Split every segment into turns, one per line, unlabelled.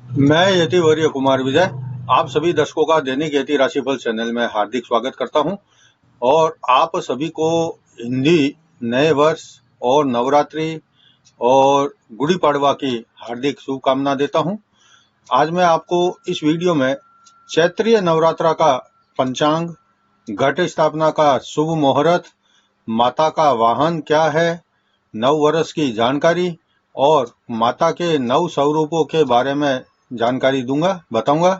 मैं यतिवर्य कुमार विजय आप सभी दर्शकों का दैनिक यति राशिफल चैनल में हार्दिक स्वागत करता हूं और आप सभी को हिंदी नए वर्ष और नवरात्रि और गुड़ी पड़वा की हार्दिक शुभकामना देता हूं। आज मैं आपको इस वीडियो में चैत्रीय नवरात्रा का पंचांग, घट स्थापना का शुभ मुहूर्त, माता का वाहन क्या है, नव वर्ष की जानकारी और माता के नव स्वरूपों के बारे में जानकारी बताऊंगा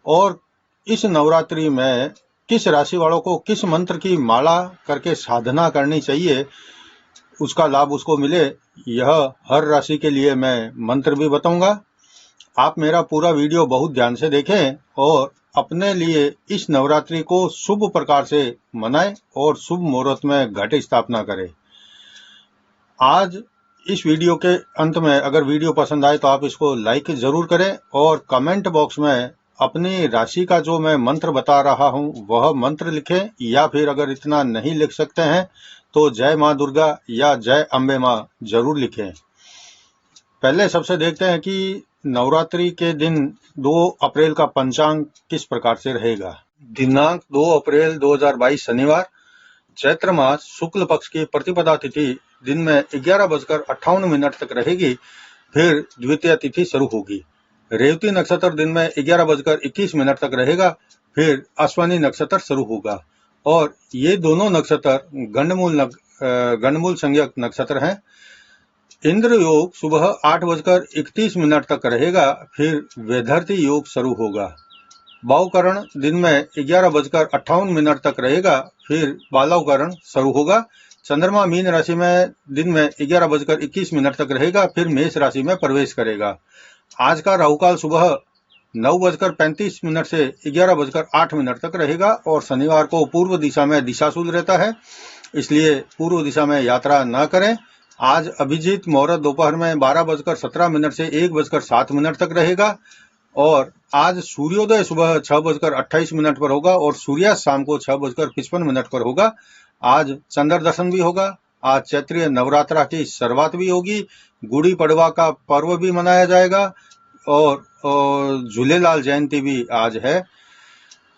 और इस नवरात्रि में किस राशि वालों को किस मंत्र की माला करके साधना करनी चाहिए, उसका लाभ उसको मिले, यह हर राशि के लिए मैं मंत्र भी बताऊंगा। आप मेरा पूरा वीडियो बहुत ध्यान से देखें और अपने लिए इस नवरात्रि को शुभ प्रकार से मनाएं और शुभ मुहूर्त में घट स्थापना करें। आज इस वीडियो के अंत में अगर वीडियो पसंद आए तो आप इसको लाइक जरूर करें और कमेंट बॉक्स में अपनी राशि का जो मैं मंत्र बता रहा हूं वह मंत्र लिखें, या फिर अगर इतना नहीं लिख सकते हैं तो जय मां दुर्गा या जय अम्बे मां जरूर लिखें। पहले सबसे देखते हैं कि नवरात्रि के दिन 2 अप्रैल का पंचांग किस प्रकार से रहेगा। दिनांक 2 अप्रैल 2022 शनिवार, चैत्र मास शुक्ल पक्ष की प्रतिपदा तिथि दिन में 11:58 तक रहेगी, फिर द्वितीय तिथि शुरू होगी। रेवती नक्षत्र दिन में 11:21 तक रहेगा, फिर अश्विनी नक्षत्र शुरू होगा और ये दोनों नक्षत्र गंडमूल संज्ञक नक्षत्र हैं। इंद्र योग सुबह 8:31 तक रहेगा, फिर वैधर्ती योग शुरू होगा। बाहुकरण दिन में 11:58 तक रहेगा, फिर बालवकरण शुरू होगा। चंद्रमा मीन राशि में दिन में 11:21 तक रहेगा, फिर मेष राशि में प्रवेश करेगा। आज का राहुकाल सुबह 9:35 से 11:08 तक रहेगा और शनिवार को पूर्व दिशा में दिशाशूल रहता है, इसलिए पूर्व दिशा में यात्रा न करें। आज अभिजीत मुहूर्त दोपहर में 12:17 से 1:07 तक रहेगा और आज सूर्योदय सुबह 6:28 पर होगा और सूर्यास्त शाम को 6:55 पर होगा। आज चंद्र दर्शन भी होगा। आज चैत्रीय नवरात्रा की शुरुआत भी होगी, गुड़ी पड़वा का पर्व भी मनाया जाएगा और झूलेलाल जयंती भी आज है,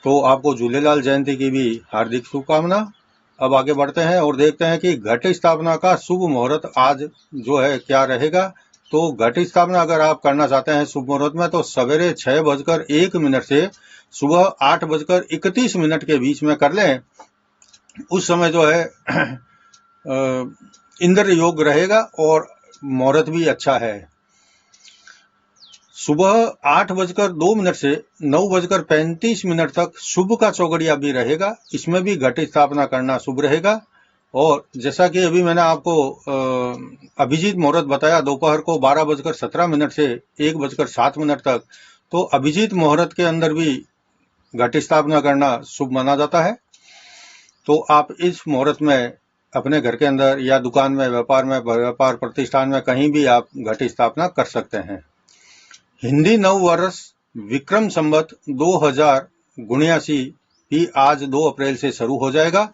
तो आपको झूलेलाल जयंती की भी हार्दिक शुभकामना। अब आगे बढ़ते हैं और देखते हैं कि घट स्थापना का शुभ मुहूर्त आज जो है क्या रहेगा। तो घट स्थापना अगर आप करना चाहते हैं शुभ मुहूर्त में तो सवेरे 6:01 से सुबह 8:31 के बीच में कर लें। उस समय जो है इंद्र योग रहेगा और मुहूर्त भी अच्छा है। सुबह 8:02 से 9:35 तक शुभ का चौगड़िया भी रहेगा, इसमें भी घट स्थापना करना शुभ रहेगा। और जैसा कि अभी मैंने आपको अभिजीत मुहूर्त बताया दोपहर को 12:17 से 1:07 तक, तो अभिजीत मुहूर्त के अंदर भी घट स्थापना करना शुभ माना जाता है। तो आप इस मुहूर्त में अपने घर के अंदर या दुकान में, व्यापार प्रतिष्ठान में कहीं भी आप घट स्थापना कर सकते हैं। हिंदी नव वर्ष विक्रम संवत 2079 भी आज 2 अप्रैल से शुरू हो जाएगा।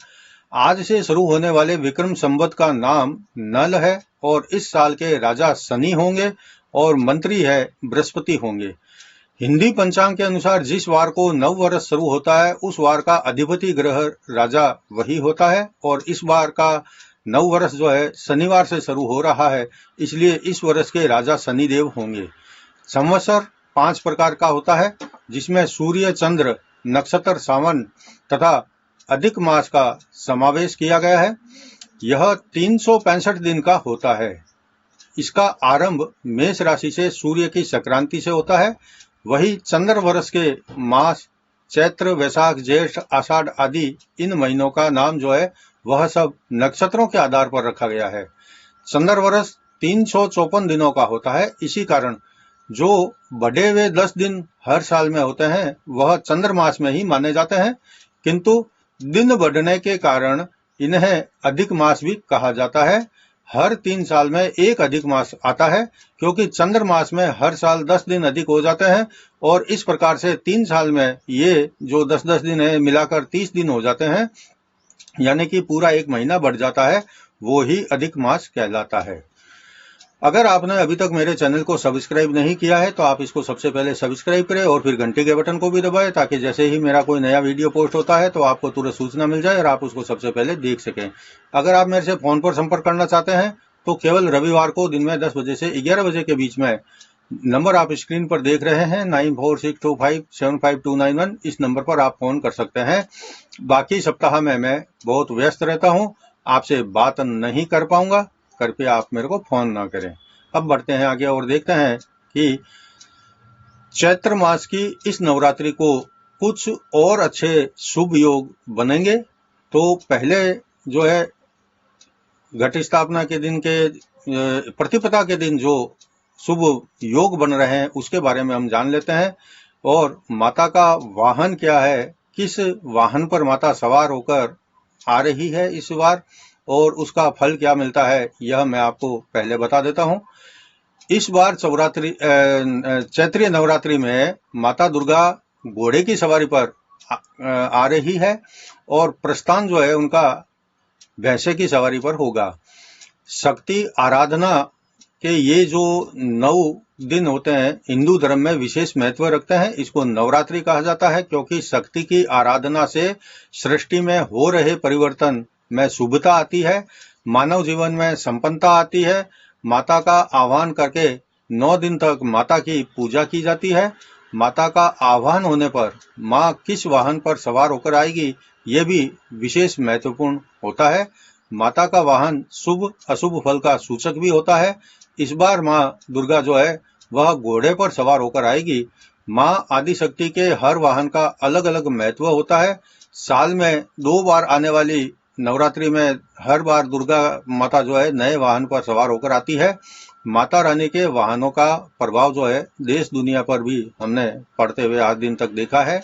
आज से शुरू होने वाले विक्रम संवत का नाम नल है और इस साल के राजा शनि होंगे और मंत्री है बृहस्पति होंगे। हिंदी पंचांग के अनुसार जिस वार को नव वर्ष शुरू होता है उस वार का अधिपति ग्रह राजा वही होता है और इस बार का नव वर्ष जो है शनिवार से शुरू हो रहा है, इसलिए इस वर्ष के राजा शनिदेव होंगे। संवत्सर 5 प्रकार का होता है, जिसमें सूर्य, चंद्र, नक्षत्र, सावन तथा अधिक मास का समावेश किया गया है। यह 365 दिन का होता है। इसका आरंभ मेष राशि से सूर्य की संक्रांति से होता है। वही चंद्र वर्ष के मास चैत्र, वैशाख, ज्येष्ठ, आषाढ़ आदि इन महीनों का नाम जो है वह सब नक्षत्रों के आधार पर रखा गया है। चंद्र वर्ष 354 दिनों का होता है। इसी कारण जो बढ़े हुए 10 दिन हर साल में होते हैं वह चंद्र मास में ही माने जाते हैं, किंतु दिन बढ़ने के कारण इन्हें अधिक मास भी कहा जाता है। हर 3 साल में एक अधिक मास आता है, क्योंकि चंद्र मास में हर साल 10 दिन अधिक हो जाते हैं और इस प्रकार से 3 साल में ये जो 10-10 दिन है मिलाकर 30 दिन हो जाते हैं, यानी कि पूरा एक महीना बढ़ जाता है, वो ही अधिक मास कहलाता है। अगर आपने अभी तक मेरे चैनल को सब्सक्राइब नहीं किया है तो आप इसको सबसे पहले सब्सक्राइब करें और फिर घंटे के बटन को भी दबाएं, ताकि जैसे ही मेरा कोई नया वीडियो पोस्ट होता है तो आपको तुरंत सूचना मिल जाए और आप उसको सबसे पहले देख सकें। अगर आप मेरे से फोन पर संपर्क करना चाहते हैं तो केवल रविवार को दिन में 10 बजे से 11 बजे के बीच में नंबर आप स्क्रीन पर देख रहे हैं 9462575291, इस नंबर पर आप फोन कर सकते हैं। बाकी सप्ताह में मैं बहुत व्यस्त रहता हूं, आपसे बात नहीं कर पाऊंगा, कृपया आप मेरे को फोन ना करें। अब बढ़ते हैं आगे और देखते हैं कि चैत्र मास की इस नवरात्रि को कुछ और अच्छे शुभ योग बनेंगे। तो पहले जो है घट स्थापना के दिन के प्रतिपदा के दिन जो शुभ योग बन रहे हैं उसके बारे में हम जान लेते हैं। और माता का वाहन क्या है, किस वाहन पर माता सवार होकर आ रही है इस बार, और उसका फल क्या मिलता है, यह मैं आपको पहले बता देता हूं। इस बार चैत्रीय नवरात्रि में माता दुर्गा घोड़े की सवारी पर आ रही है और प्रस्थान जो है उनका भैंसे की सवारी पर होगा। शक्ति आराधना के ये जो 9 दिन होते हैं हिंदू धर्म में विशेष महत्व रखते हैं। इसको नवरात्रि कहा जाता है क्योंकि शक्ति की आराधना से सृष्टि में हो रहे परिवर्तन में शुभता आती है, मानव जीवन में संपन्नता आती है। माता का आह्वान करके 9 दिन तक माता की पूजा की जाती है। माता का आह्वान होने पर माँ किस वाहन पर सवार होकर आएगी ये भी विशेष महत्वपूर्ण होता है। माता का वाहन शुभ अशुभ फल का सूचक भी होता है। इस बार माँ दुर्गा जो है वह घोड़े पर सवार होकर आएगी। माँ आदिशक्ति के हर वाहन का अलग अलग महत्व होता है। साल में 2 बार आने वाली नवरात्रि में हर बार दुर्गा माता जो है नए वाहन पर सवार होकर आती है। माता रानी के वाहनों का प्रभाव जो है देश दुनिया पर भी हमने पढ़ते हुए आज दिन तक देखा है।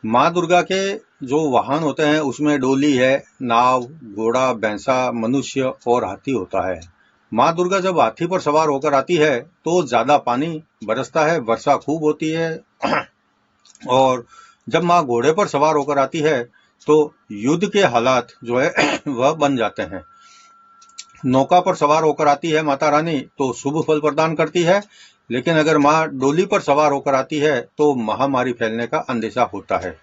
माँ दुर्गा के जो वाहन होते हैं उसमें डोली है, नाव, घोड़ा, भैंसा, मनुष्य और हाथी होता है। माँ दुर्गा जब हाथी पर सवार होकर आती है तो ज्यादा पानी बरसता है, वर्षा खूब होती है। और जब माँ घोड़े पर सवार होकर आती है तो युद्ध के हालात जो है वह बन जाते हैं। नौका पर सवार होकर आती है माता रानी तो शुभ फल प्रदान करती है, लेकिन अगर माँ डोली पर सवार होकर आती है तो महामारी फैलने का अंदेशा होता है।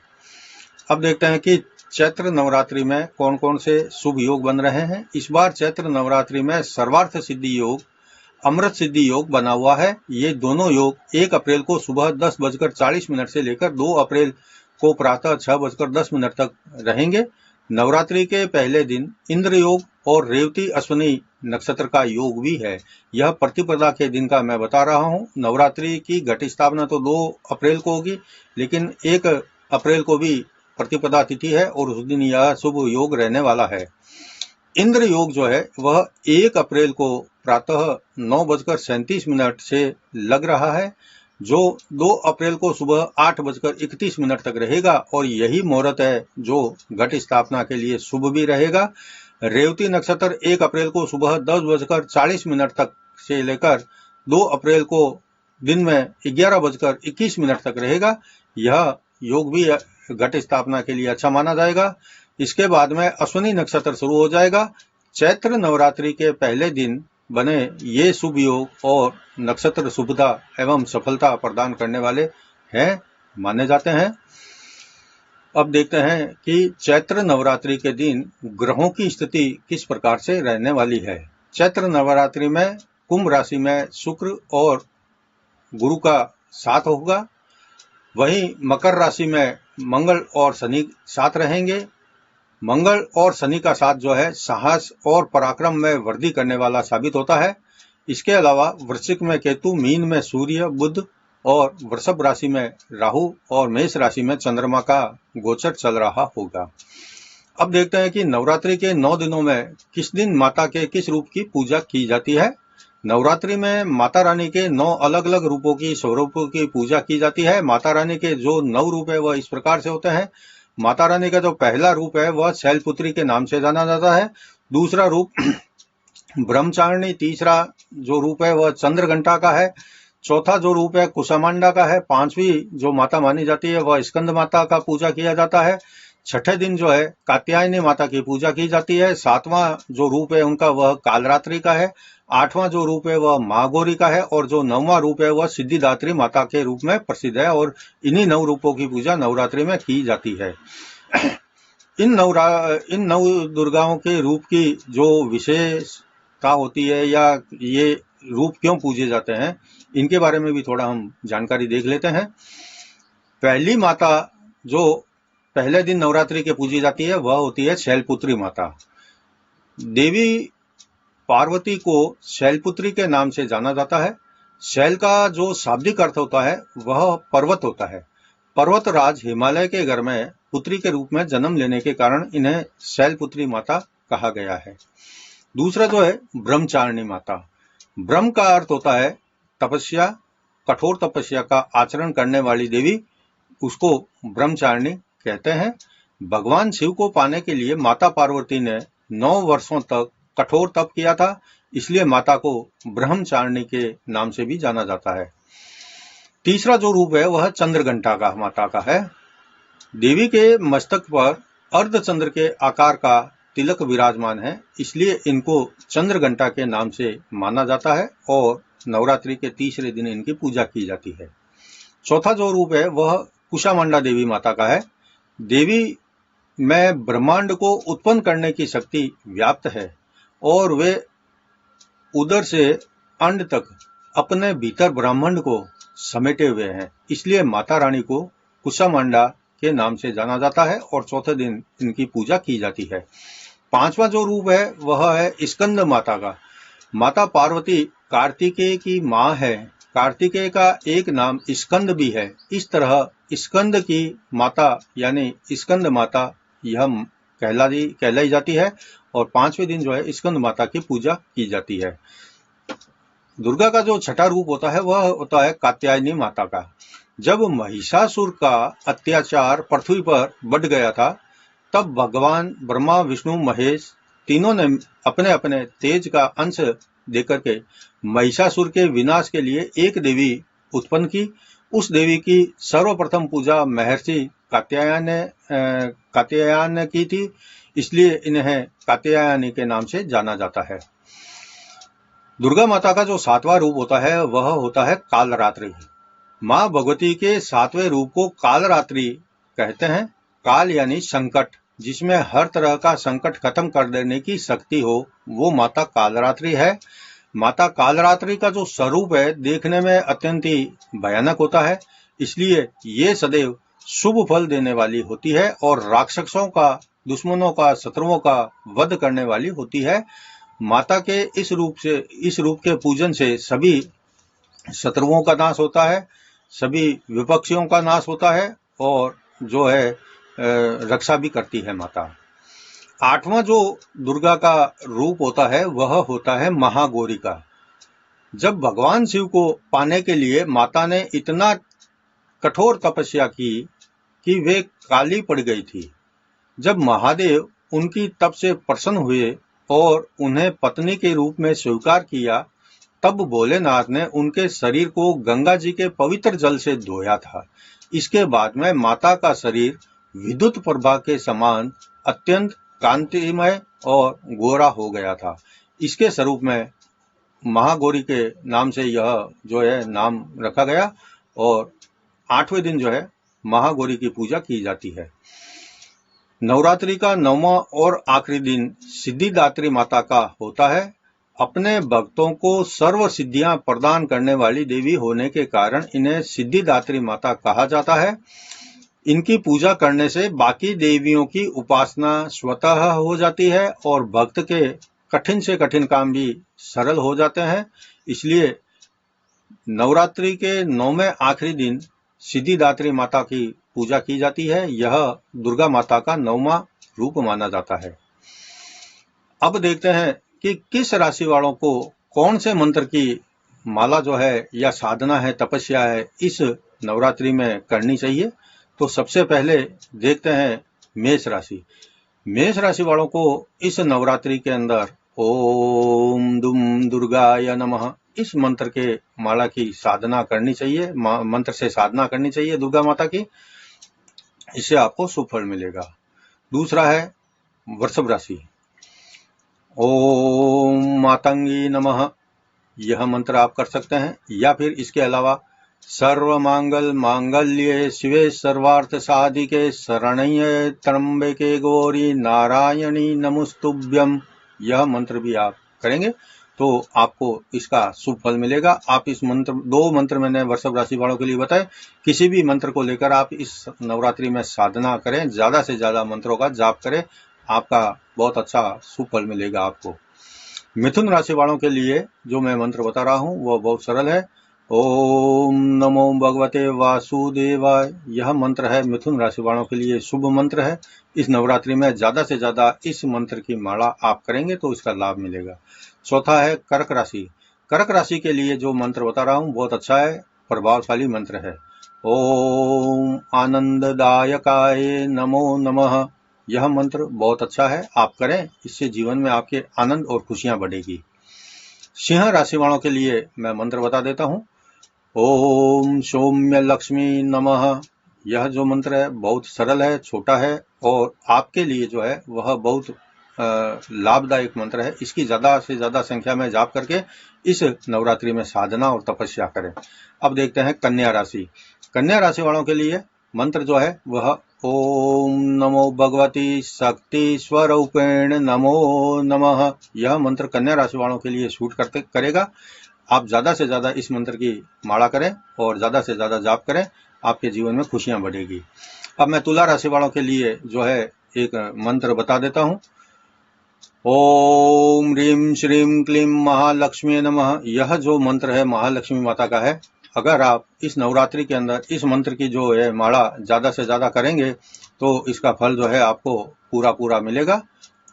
अब देखते हैं कि चैत्र नवरात्रि में कौन कौन से शुभ योग बन रहे हैं। इस बार चैत्र नवरात्रि में सर्वार्थ सिद्धि योग, अमृत सिद्धि योग बना हुआ है। ये दोनों योग 1 अप्रैल को सुबह 10:40 से लेकर 2 अप्रैल को प्रातः 6:10 तक रहेंगे। नवरात्रि के पहले दिन इंद्र योग और रेवती अश्विनी नक्षत्र का योग भी है। यह प्रतिपदा के दिन का मैं बता रहा हूँ। नवरात्रि की घट स्थापना तो 2 अप्रैल को होगी, लेकिन 1 अप्रैल को भी प्रतिपदा तिथि है और उस दिन यह शुभ योग रहने वाला है। इंद्र योग जो है वह 1 अप्रैल को प्रातः 9:37 से लग रहा है, जो 2 अप्रैल को सुबह 8:31 तक रहेगा और यही मुहूर्त है जो घट स्थापना के लिए शुभ भी रहेगा। रेवती नक्षत्र 1 अप्रैल को सुबह 10:40 तक से लेकर 2 अप्रैल को दिन में 11:21 तक रहेगा। यह योग भी घट स्थापना के लिए अच्छा माना जाएगा। इसके बाद में अश्विनी नक्षत्र शुरू हो जाएगा। चैत्र नवरात्रि के पहले दिन बने ये शुभ योग और नक्षत्र शुभता एवं सफलता प्रदान करने वाले हैं, माने जाते हैं। अब देखते हैं कि चैत्र नवरात्रि के दिन ग्रहों की स्थिति किस प्रकार से रहने वाली है। चैत्र नवरात्रि में कुंभ राशि में शुक्र और गुरु का साथ होगा। वहीं मकर राशि में मंगल और शनि साथ रहेंगे। मंगल और शनि का साथ जो है साहस और पराक्रम में वृद्धि करने वाला साबित होता है। इसके अलावा वृश्चिक में केतु, मीन में सूर्य, बुध और वृषभ राशि में राहु और मेष राशि में चंद्रमा का गोचर चल रहा होगा। अब देखते हैं कि नवरात्रि के 9 दिनों में किस दिन माता के किस रूप की पूजा की जाती है। नवरात्रि में माता रानी के 9 अलग अलग रूपों की स्वरूपों की पूजा की जाती है। माता रानी के जो 9 रूप है वह इस प्रकार से होते हैं। माता रानी का जो पहला रूप है वह शैलपुत्री के नाम से जाना जाता है। दूसरा रूप ब्रह्मचारिणी, तीसरा जो रूप है वह चंद्रघंटा का है, चौथा जो रूप है कुशामांडा का है, 5वीं जो माता मानी जाती है वह स्कंद माता का पूजा किया जाता है, छठे दिन जो है कात्यायनी माता की पूजा की जाती है। सातवां जो रूप है उनका वह कालरात्रि का है। आठवां जो रूप है वह महागौरी का है और जो नौवां रूप है वह सिद्धिदात्री माता के रूप में प्रसिद्ध है और इन्हीं नौ रूपों की पूजा नवरात्रि में की जाती है। इन नौ दुर्गाओं के रूप की जो विशेषता होती है या ये रूप क्यों पूजे जाते हैं, इनके बारे में भी थोड़ा हम जानकारी देख लेते हैं। पहली माता जो पहले दिन नवरात्रि के पूजी जाती है वह होती है शैलपुत्री माता। देवी पार्वती को शैलपुत्री के नाम से जाना जाता है। शैल का जो शाब्दिक अर्थ होता है वह पर्वत होता है। पर्वतराज हिमालय के घर में पुत्री के रूप में जन्म लेने के कारण इन्हें शैलपुत्री माता कहा गया है। दूसरा जो है ब्रह्मचारिणी माता। ब्रह्म का अर्थ होता है तपस्या, कठोर तपस्या का आचरण करने वाली देवी, उसको ब्रह्मचारिणी कहते हैं। भगवान शिव को पाने के लिए माता पार्वती ने 9 वर्षों तक कठोर तप किया था, इसलिए माता को ब्रह्मचारिणी के नाम से भी जाना जाता है। तीसरा जो रूप है वह चंद्रघंटा का माता का है। देवी के मस्तक पर अर्धचंद्र के आकार का तिलक विराजमान है, इसलिए इनको चंद्रघंटा के नाम से माना जाता है और नवरात्रि के तीसरे दिन इनकी पूजा की जाती है। चौथा जो रूप है वह कुशामांडा देवी माता का है। देवी में ब्रह्मांड को उत्पन्न करने की शक्ति व्याप्त है और वे उदर से अंड तक अपने भीतर ब्रह्मांड को समेटे हुए हैं, इसलिए माता रानी को कुशामांडा के नाम से जाना जाता है और चौथे दिन इनकी पूजा की जाती है। पांचवा जो रूप है वह है स्कंद माता का। माता पार्वती कार्तिकेय की मां है। कार्तिकेय का एक नाम स्कंद भी है। इस तरह स्कंद की माता यानी स्कंद माता यह कहलाई जाती है और पांचवें दिन जो है स्कंद माता की पूजा की जाती है। दुर्गा का जो छठा रूप होता है वह होता है कात्यायनी माता का। जब महिषासुर का अत्याचार पृथ्वी पर बढ़ गया था, तब भगवान ब्रह्मा, विष्णु, महेश तीनों ने अपने अपने तेज का अंश देकर के महिषासुर के विनाश के लिए एक देवी उत्पन्न की। उस देवी की सर्वप्रथम पूजा महर्षि कात्यायन ने की थी, इसलिए इन्हें कात्यायनी के नाम से जाना जाता है। दुर्गा माता का जो सातवां रूप होता है वह होता है कालरात्रि। मां भगवती के सातवें रूप को कालरात्रि कहते हैं। काल यानी संकट, जिसमें हर तरह का संकट खत्म कर देने की शक्ति हो, वो माता कालरात्रि है। माता कालरात्रि का जो स्वरूप है देखने में अत्यंत ही भयानक होता है, इसलिए ये सदैव शुभ फल देने वाली होती है और राक्षसों का, दुश्मनों का, शत्रुओं का वध करने वाली होती है। माता के इस रूप के पूजन से सभी शत्रुओं का नाश होता है, सभी विपक्षियों का नाश होता है और जो है रक्षा भी करती है माता। आठवां जो दुर्गा का रूप होता है वह होता है महागौरी का। जब भगवान शिव को पाने के लिए माता ने इतना कठोर तपस्या की कि वे काली पड़ गई थी। जब महादेव उनकी तप से प्रसन्न हुए और उन्हें पत्नी के रूप में स्वीकार किया, तब भोलेनाथ ने उनके शरीर को गंगा जी के पवित्र जल से धोया था। इसके बाद में माता का शरीर विद्युत प्रभा के समान अत्यंत कांतिमय और गोरा हो गया था। इसके स्वरूप में महागौरी के नाम से यह जो है नाम रखा गया और आठवें दिन जो है महागौरी की पूजा की जाती है। नवरात्रि का 9वां और आखिरी दिन सिद्धिदात्री माता का होता है। अपने भक्तों को सर्व सिद्धियां प्रदान करने वाली देवी होने के कारण इन्हें सिद्धिदात्री माता कहा जाता है। इनकी पूजा करने से बाकी देवियों की उपासना स्वतः हो जाती है और भक्त के कठिन से कठिन काम भी सरल हो जाते हैं। इसलिए नवरात्रि के 9वें आखिरी दिन सिद्धिदात्री माता की पूजा की जाती है। यह दुर्गा माता का 9वां रूप माना जाता है। अब देखते हैं कि किस राशि वालों को कौन से मंत्र की माला जो है या साधना है, तपस्या है, इस नवरात्रि में करनी चाहिए। तो सबसे पहले देखते हैं मेष राशि। मेष राशि वालों को इस नवरात्रि के अंदर ओम दुम दुर्गाय नमः इस मंत्र के माला की साधना करनी चाहिए, मंत्र से साधना करनी चाहिए दुर्गा माता की। इससे आपको सुफल मिलेगा। दूसरा है वृषभ राशि। ओम मातंगी नमः, यह मंत्र आप कर सकते हैं। या फिर इसके अलावा सर्व मांगल मांगल्ये शिवे सर्वार्थ साधिके शरण्ये त्र्यंबके गौरी नारायणी नमस्तुभ्यम, यह मंत्र भी आप करेंगे तो आपको इसका शुभ फल मिलेगा। आप इस मंत्र, 2 मंत्र मैंने वृषभ राशि वालों के लिए बताए, किसी भी मंत्र को लेकर आप इस नवरात्रि में साधना करें, ज्यादा से ज्यादा मंत्रों का जाप करें, आपका बहुत अच्छा शुभ फल मिलेगा आपको। मिथुन राशि वालों के लिए जो मैं मंत्र बता रहा हूं वह बहुत सरल है। ओम नमो भगवते वासुदेवाय, यह मंत्र है मिथुन राशि वालों के लिए शुभ मंत्र है। इस नवरात्रि में ज्यादा से ज्यादा इस मंत्र की माला आप करेंगे तो इसका लाभ मिलेगा। चौथा है कर्क राशि। कर्क राशि के लिए जो मंत्र बता रहा हूं बहुत अच्छा है, प्रभावशाली मंत्र है। ओम आनंददायकाय नमो नमः, यह मंत्र बहुत अच्छा है, आप करें, इससे जीवन में आपके आनंद और खुशियां बढ़ेगी। सिंह राशि वालों के लिए मैं मंत्र बता देता हूं। ओम सौम्य लक्ष्मी नमः, यह जो मंत्र है बहुत सरल है, छोटा है और आपके लिए जो है वह बहुत लाभदायक मंत्र है। इसकी ज्यादा से ज्यादा संख्या में जाप करके इस नवरात्रि में साधना और तपस्या करें। अब देखते हैं कन्या राशि। कन्या राशि वालों के लिए मंत्र जो है वह ओम नमो भगवती शक्ति स्वरूपेण नमो नमः, यह मंत्र कन्या राशि वालों के लिए सूट करेगा। आप ज्यादा से ज्यादा इस मंत्र की माला करें और ज्यादा से ज्यादा जाप करें, आपके जीवन में खुशियां बढ़ेगी। अब मैं तुला राशि वालों के लिए जो है एक मंत्र बता देता हूं। ओम ह्रीं श्रीं क्लीं महालक्ष्मी नमः, यह जो मंत्र है महालक्ष्मी माता का है। अगर आप इस नवरात्रि के अंदर इस मंत्र की जो है माला ज्यादा से ज्यादा करेंगे तो इसका फल जो है आपको पूरा मिलेगा।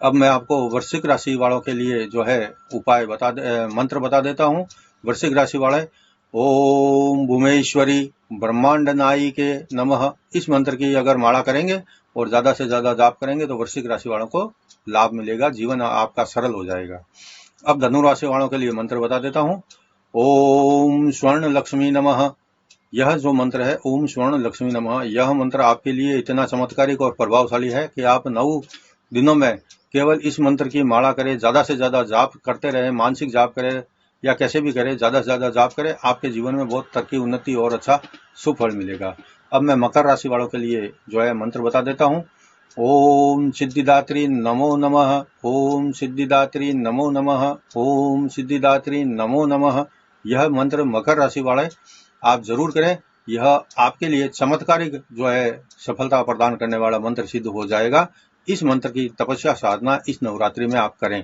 अब मैं आपको वृश्चिक राशि वालों के लिए जो है मंत्र बता देता हूँ। वृश्चिक राशि वाले ओम भूमेश्वरी ब्रह्मांड नायिके नमः, इस मंत्र की अगर माला करेंगे और ज्यादा से ज्यादा जाप करेंगे तो वृश्चिक राशि वालों को लाभ मिलेगा, जीवन आपका सरल हो जाएगा। अब धनु राशि वालों के लिए मंत्र बता देता हूँ। ओम स्वर्ण लक्ष्मी नमः, यह जो मंत्र है ओम स्वर्ण लक्ष्मी नमः, यह मंत्र आपके लिए इतना चमत्कारिक और प्रभावशाली है कि आप 9 दिनों में केवल इस मंत्र की माला करें, ज्यादा से ज्यादा जाप करते रहे, मानसिक जाप करें या कैसे भी करें, ज्यादा से ज्यादा जाप करें, आपके जीवन में बहुत तरक्की, उन्नति और अच्छा शुभ फल मिलेगा। अब मैं मकर राशि वालों के लिए जो है मंत्र बता देता हूँ। ओम सिद्धिदात्री नमो नमः, ओम सिद्धिदात्री नमो नमः, ओम सिद्धिदात्री नमो नमः, यह मंत्र मकर राशि वाले आप जरूर करें। यह आपके लिए चमत्कारिक जो है सफलता प्रदान करने वाला मंत्र सिद्ध हो जाएगा। इस मंत्र की तपस्या साधना इस नवरात्रि में आप करें।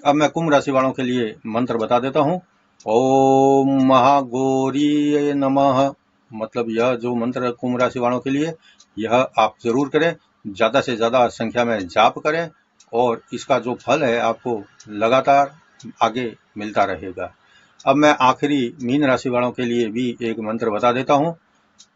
अब मैं कुंभ राशि वालों के लिए मंत्र बता देता हूँ। ओम महागौरी नमः, मतलब यह जो मंत्र कुंभ राशि वालों के लिए यह आप जरूर करें, ज्यादा से ज्यादा संख्या में जाप करें और इसका जो फल है आपको लगातार आगे मिलता रहेगा। अब मैं आखिरी मीन राशि वालों के लिए भी एक मंत्र बता देता हूँ।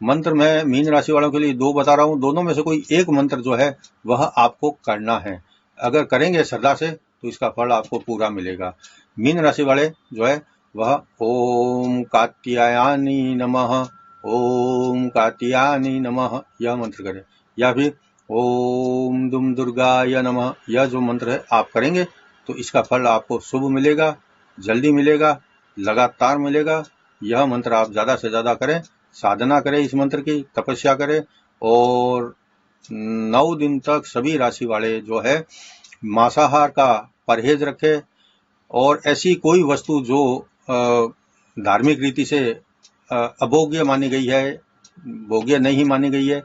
मंत्र मैं मीन राशि वालों के लिए 2 बता रहा हूँ, दोनों में से कोई एक मंत्र जो है वह आपको करना है। अगर करेंगे श्रद्धा से तो इसका फल आपको पूरा मिलेगा। मीन राशि वाले जो है वह ओम कात्यायनी नमः, ओम कात्यायनी नमः, यह मंत्र करें। या फिर ओम दुम दुर्गाय नमः, यह जो मंत्र है आप करेंगे तो इसका फल आपको शुभ मिलेगा, जल्दी मिलेगा, लगातार मिलेगा। यह मंत्र आप ज्यादा से ज्यादा करें, साधना करें, इस मंत्र की तपस्या करें और 9 दिन तक सभी राशि वाले जो है मांसाहार का परहेज रखें और ऐसी कोई वस्तु जो धार्मिक रीति से अभोग्य मानी गई है, भोग्य नहीं मानी गई है,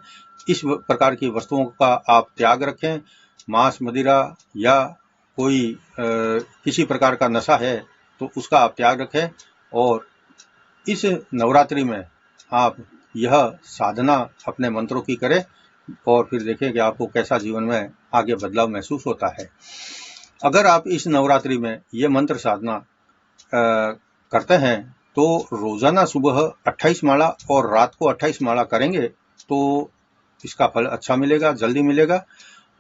इस प्रकार की वस्तुओं का आप त्याग रखें। मांस मदिरा या कोई किसी प्रकार का नशा है तो उसका आप त्याग रखें और इस नवरात्रि में आप यह साधना अपने मंत्रों की करें और फिर देखें कि आपको कैसा जीवन में आगे बदलाव महसूस होता है। अगर आप इस नवरात्रि में ये मंत्र साधना करते हैं तो रोजाना सुबह 28 माला और रात को 28 माला करेंगे तो इसका फल अच्छा मिलेगा, जल्दी मिलेगा।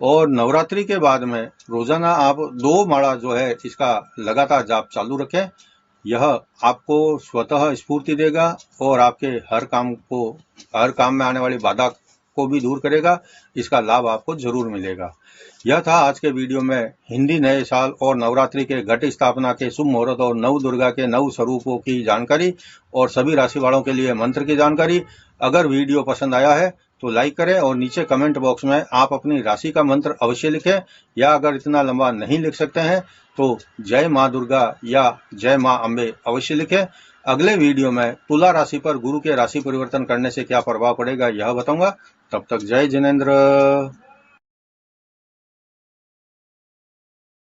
और नवरात्रि के बाद में रोजाना आप 2 माला जो है इसका लगातार जाप चालू रखें। यह आपको स्वतः स्फूर्ति देगा और आपके हर काम में आने वाली बाधा को भी दूर करेगा। इसका लाभ आपको जरूर मिलेगा। यह था आज के वीडियो में हिंदी नए साल और नवरात्रि के घट स्थापना के शुभ मुहूर्त और नव दुर्गा के नव स्वरूपों की जानकारी और सभी राशि वालों के लिए मंत्र की जानकारी। अगर वीडियो पसंद आया है तो लाइक करें और नीचे कमेंट बॉक्स में आप अपनी राशि का मंत्र अवश्य लिखें, या अगर इतना लंबा नहीं लिख सकते हैं तो जय माँ दुर्गा या जय माँ अम्बे अवश्य लिखें। अगले वीडियो में तुला राशि पर गुरु के राशि परिवर्तन करने से क्या प्रभाव पड़ेगा यह बताऊंगा। तब तक जय जिनेंद्र।